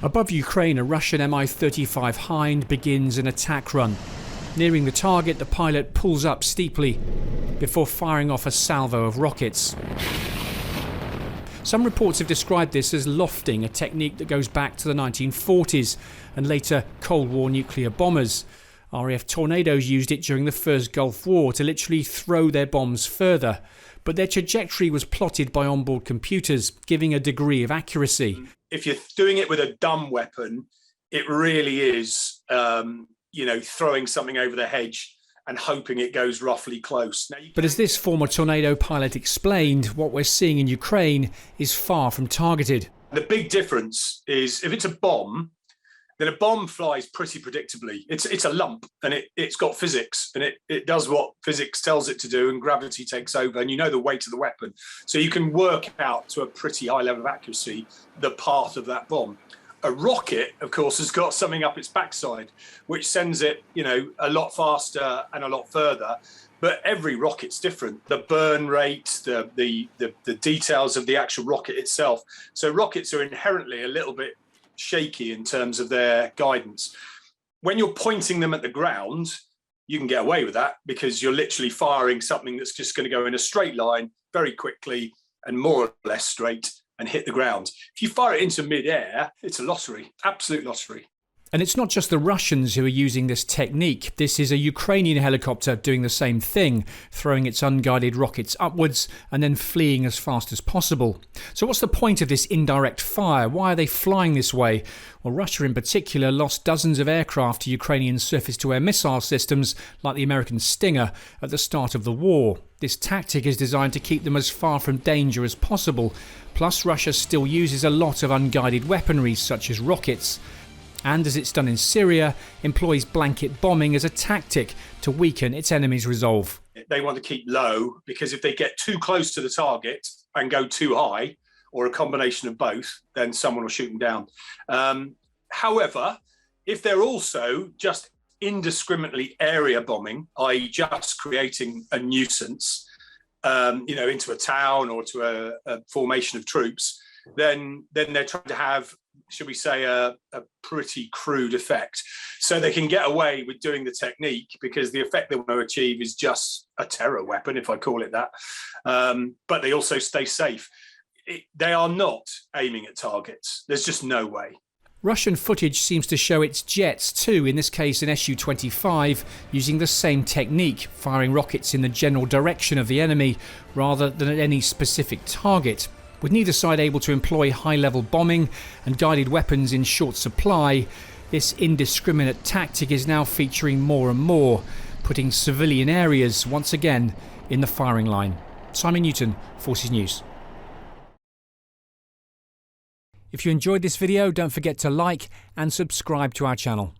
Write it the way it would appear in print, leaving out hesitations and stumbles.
Above Ukraine, a Russian Mi-35 Hind begins an attack run. Nearing the target, the pilot pulls up steeply before firing off a salvo of rockets. Some reports have described this as lofting, a technique that goes back to the 1940s and later Cold War nuclear bombers. RAF Tornadoes used it during the First Gulf War to literally throw their bombs further. But their trajectory was plotted by onboard computers, giving a degree of accuracy. If you're doing it with a dumb weapon, it really is, throwing something over the hedge and hoping it goes roughly close. But as this former Tornado pilot explained, what we're seeing in Ukraine is far from targeted. The big difference is if it's a bomb, then a bomb flies pretty predictably. It's a lump and it's got physics and it does what physics tells it to do and gravity takes over and you know the weight of the weapon. So you can work out to a pretty high level of accuracy the path of that bomb. A rocket, of course, has got something up its backside, which sends it, a lot faster and a lot further. But every rocket's different. The burn rate, the details of the actual rocket itself. So rockets are inherently a little bit shaky in terms of their guidance. When you're pointing them at the ground, you can get away with that because you're literally firing something that's just going to go in a straight line very quickly and more or less straight and hit the ground. If you fire it into mid-air, it's a lottery, absolute lottery. And it's not just the Russians who are using this technique. This is a Ukrainian helicopter doing the same thing, throwing its unguided rockets upwards and then fleeing as fast as possible. So what's the point of this indirect fire? Why are they flying this way? Well, Russia in particular lost dozens of aircraft to Ukrainian surface-to-air missile systems like the American Stinger at the start of the war. This tactic is designed to keep them as far from danger as possible. Plus, Russia still uses a lot of unguided weaponry such as rockets. And as it's done in Syria, employs blanket bombing as a tactic to weaken its enemy's resolve. They want to keep low because if they get too close to the target and go too high, or a combination of both, then someone will shoot them down. However, if they're also just indiscriminately area bombing, i.e. just creating a nuisance, into a town or to a formation of troops, then they're trying to have, should we say, a pretty crude effect. So they can get away with doing the technique because the effect they want to achieve is just a terror weapon, if I call it that. But they also stay safe. They are not aiming at targets. There's just no way. Russian footage seems to show its jets too, in this case an Su-25, using the same technique, firing rockets in the general direction of the enemy rather than at any specific target. With neither side able to employ high-level bombing and guided weapons in short supply, this indiscriminate tactic is now featuring more and more, putting civilian areas once again in the firing line. Simon Newton, Forces News. If you enjoyed this video, don't forget to like and subscribe to our channel.